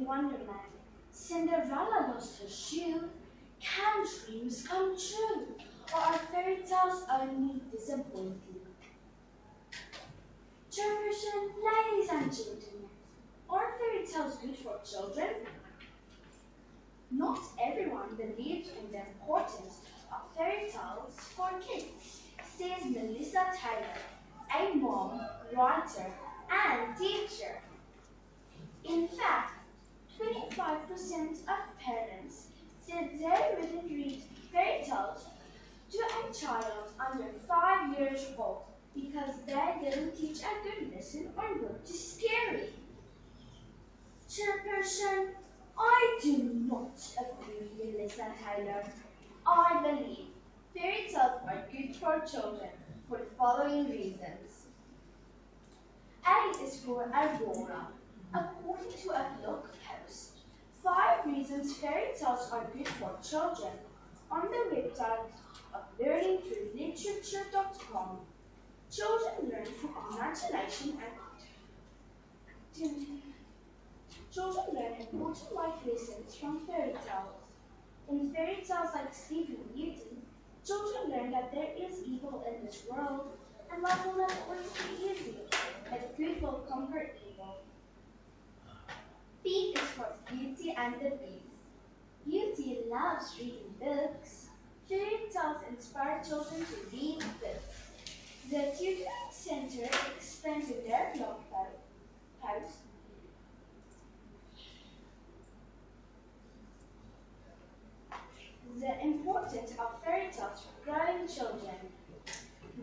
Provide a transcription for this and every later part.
Wonderland, Cinderella lost her shoe, can dreams come true, or are fairy tales only disappointing? Chairperson, ladies and gentlemen, are fairy tales good for children? Not everyone believes in the importance of fairy tales for kids, says Melissa Taylor, a mom, writer, and teacher. In fact, 25% of parents said they wouldn't read fairy tales to a child under 5 years old because they didn't teach a good lesson or were too scary. Chairperson, I do not agree with Melissa Taylor. I believe fairy tales are good for children for the following reasons. A is for Aurora. According to a blog post, 5 reasons fairy tales are good for children on the website of learningthroughliterature.com. Children learn through imagination and children learn important life lessons from fairy tales. In fairy tales like Sleeping Beauty, children learn that there is evil in this world and life will not always be easy, but good will conquer evil. B is for Beauty and the Beast. Beauty loves reading books. Fairy tales inspire children to read books. The Tutoring Center explains in their blog post the importance of fairy tales for growing children.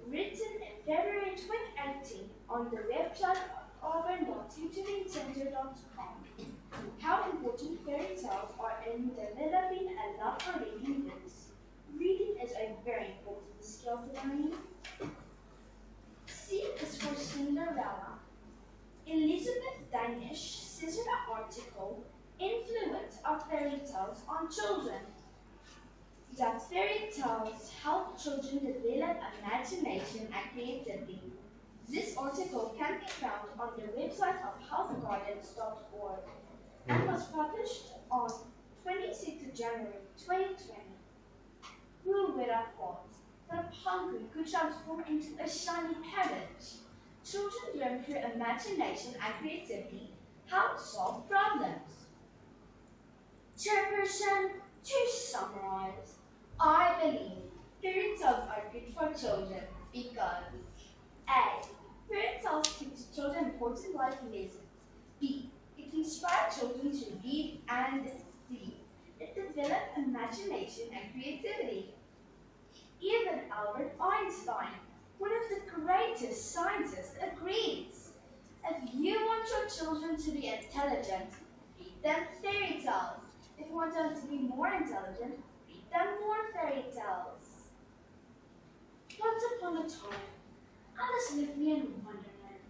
Written in February 2018 on the website of tutoringcenter.com. How important fairy tales are in developing a love for reading books. Reading is a very important skill to learning. C is for Cinderella. Elizabeth Danish says in an article, Influence of Fairy Tales on Children, that fairy tales help children develop imagination and creativity. This article can be found on the website of healthgardens.org and was published on 26th of January 2020. Who would have thought that a pumpkin could transform into a shiny parrot? Children learn through imagination and creativity how to solve problems. Chairperson, to summarize, I believe fairy tales are good for children because A. Fairy tales teach children important life lessons. B. It inspires children to read, and C. It develops imagination and creativity. Even Albert Einstein, one of the greatest scientists, agrees. If you want your children to be intelligent, read them fairy tales. If you want them to be more intelligent, read them more fairy tales. Once upon a time, Alice lived in Wonderland.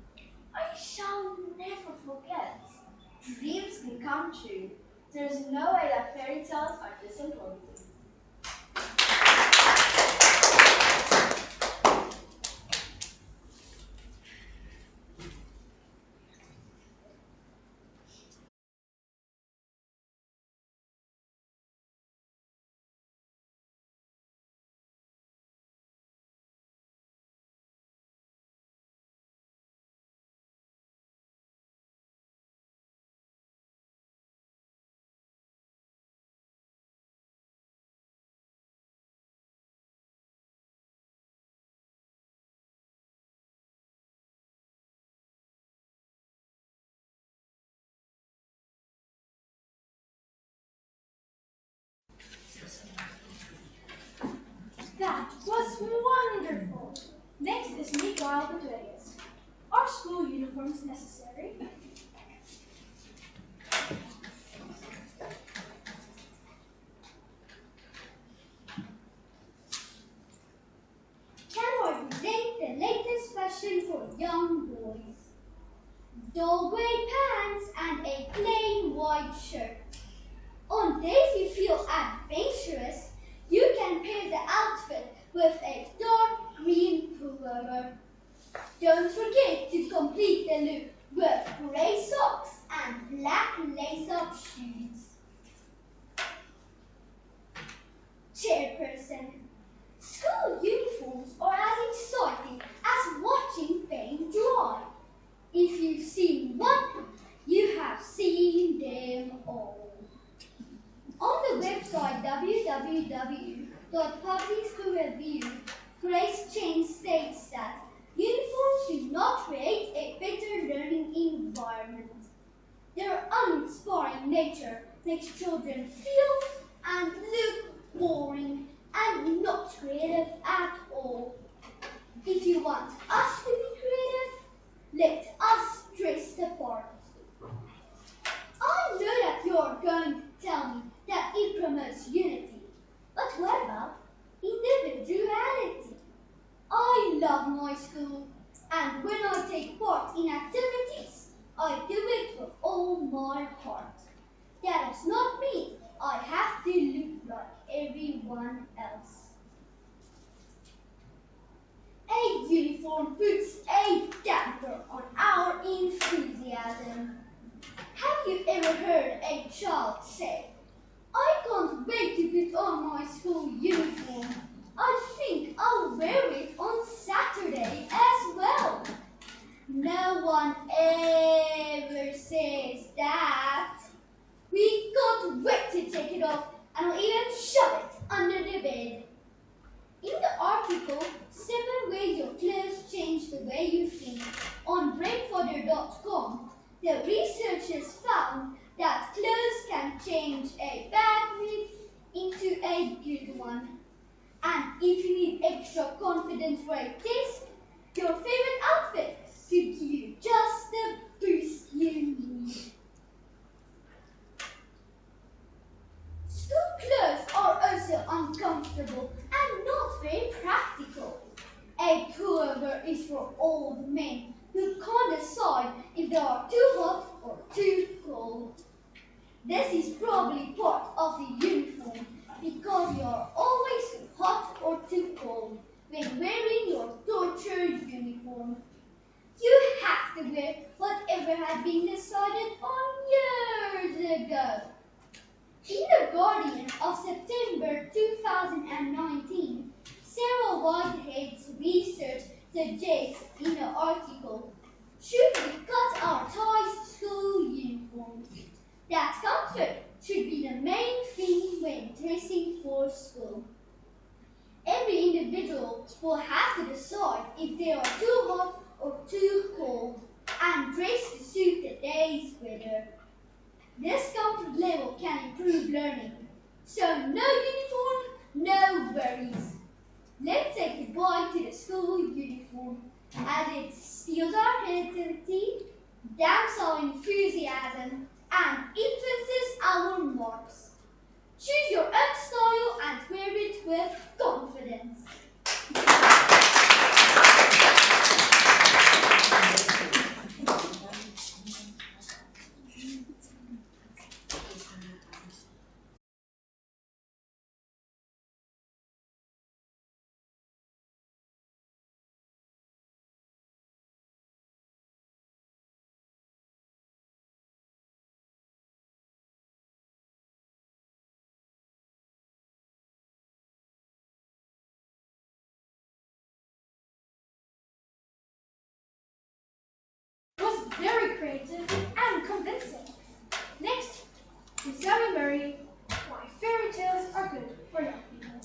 I shall never forget. Dreams can come true. There is no way that fairy tales are disappointing. That was wonderful. Next is Miguel Rodriguez. Are school uniforms necessary? Can I present the latest fashion for young boys? Dull grey pants and a plain white shirt. On days you feel adventurous, you can pair the outfit with a dark green pullover. Don't forget to complete the look with grey socks and black lace-up shoes. Chairperson, school uniforms are as exciting as watching paint dry. If you've seen one, you have seen them all. On the website www.publicschoolreview, Grace Chen states that uniforms do not create a better learning environment. Their uninspiring nature makes children feel and look boring and not creative at all. If you want us to be creative, let us dress the part. I know that you're going to tell me that it promotes unity. But what about individuality? I love my school, and when I take part in activities, I do it with all my heart. That does not mean I have to look like everyone else. A uniform puts a damper on our enthusiasm. Have you ever heard a child say, "I can't wait to put on my school uniform. I think I'll wear it on Saturday as well"? No one ever says that. We can't wait to take it off and we'll even shove it under the bed. In the article, 7 Ways Your Clothes Change the Way You Think on brainfodder.com, the researchers found that clothes can change a bad mood into a good one. And if you need extra confidence for a test, your favorite outfit could give you just the boost you need. School clothes are also uncomfortable and not very practical. A pullover is for old men who can't decide if they are too hot or too cold. This is probably part of the uniform because you are always too hot or too cold when wearing your torture uniform. You have to wear whatever had been decided on years ago. In The Guardian of September 2019, Sarah Whitehead's research suggests in an article, "Should we cut our ties to school uniforms? That comfort should be the main thing when dressing for school." Every individual will have to decide if they are too hot or too cold and dress to suit the day's weather. This comfort level can improve learning. So no uniform, no worries. Let's say goodbye to the school uniform as it steals our creativity, damps our enthusiasm, and influences our marks. Choose your own style and wear it with confidence. It was very creative and convincing. Next, to Sally Murray, Why Fairy Tales Are Good for Young People.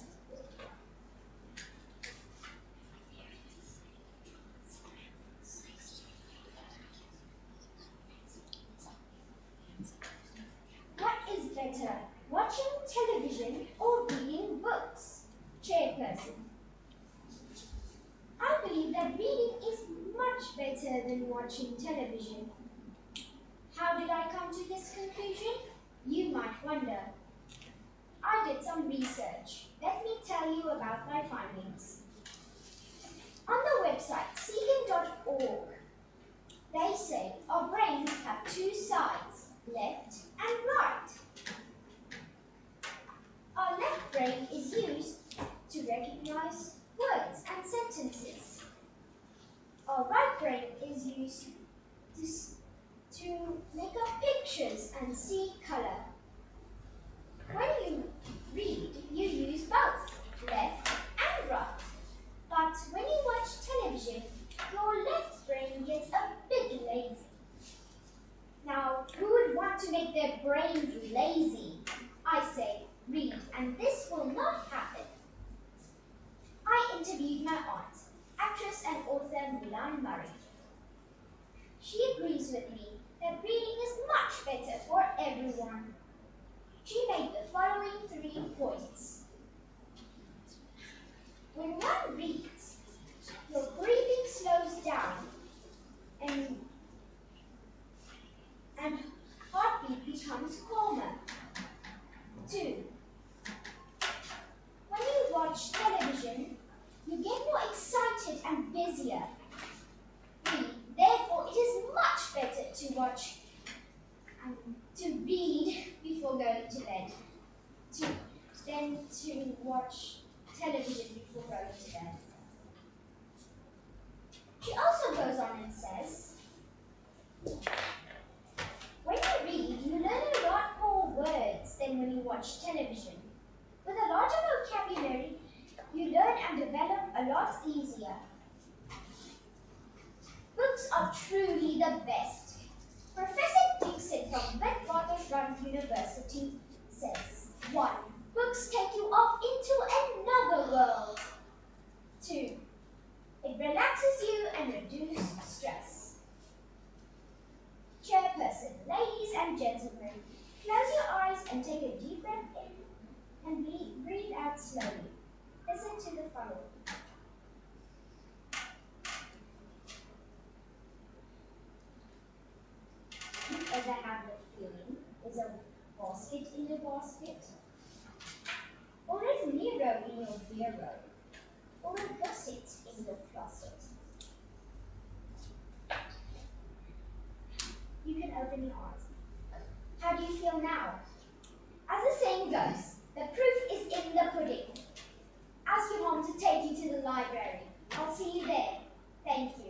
What is better, watching television or reading books? Chairperson, I believe that reading is much better than watching television. How did I come to this conclusion? You might wonder. I did some research. Let me tell you about my findings. On the website segan.org, they say our brains have two sides, left and right. Our left brain is used to recognize words and sentences. Our right brain is used and see color. When you read, you use both left and right. But when you watch television, your left brain gets a bit lazy. Now, who would want to make their brains lazy? I say, read, and this will not happen. I interviewed my aunt, actress and author Milan Murray. She agrees with me that reading is much better for everyone. She made the following 3 points. When one reads, your breathing slows down and heartbeat becomes calmer. 2. When you watch television, you get more excited and busier. 3. Therefore, it is much better to read before going to bed than to watch television before going to bed. She also goes on and says, when you read, you learn a lot more words than when you watch television. With a larger vocabulary, you learn and develop a lot easier. Books are truly the best. Professor Dixon from Witwatersrand University says, 1. Books take you off into another world. 2. It relaxes you and reduces stress. Chairperson, ladies and gentlemen, close your eyes and take a deep breath in and breathe out slowly. Listen to the following. Do you ever have the feeling there's a basket in your basket? Or a mirror in your bureau? Or a gusset in your closet? You can open your eyes. How do you feel now? As the saying goes, the proof is in the pudding. Ask your mom to take you to the library. I'll see you there. Thank you.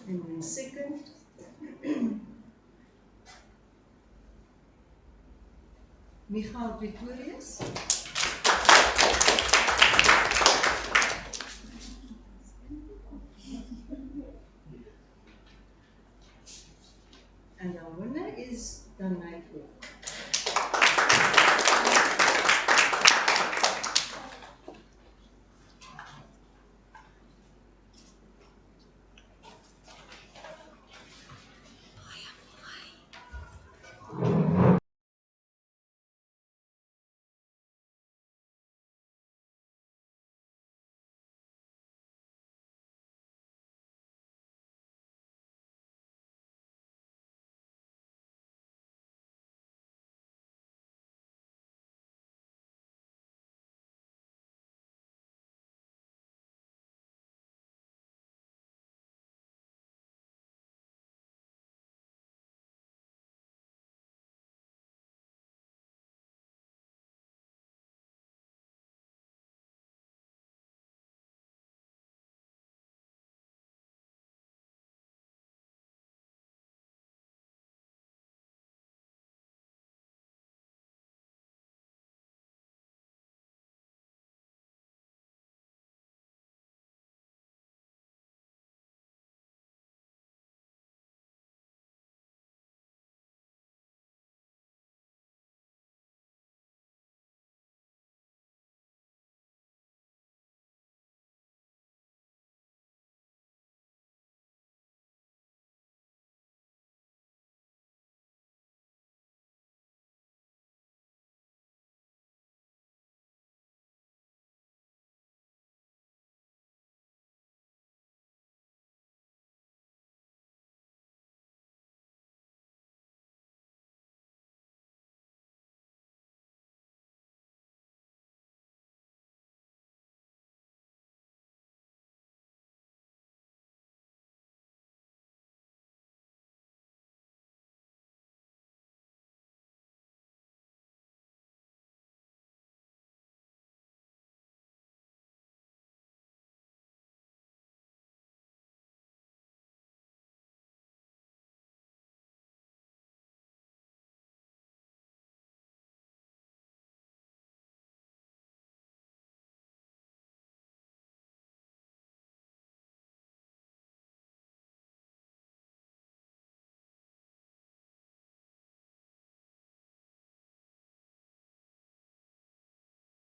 And then second, Michael Pretorius. And our winner is Danai.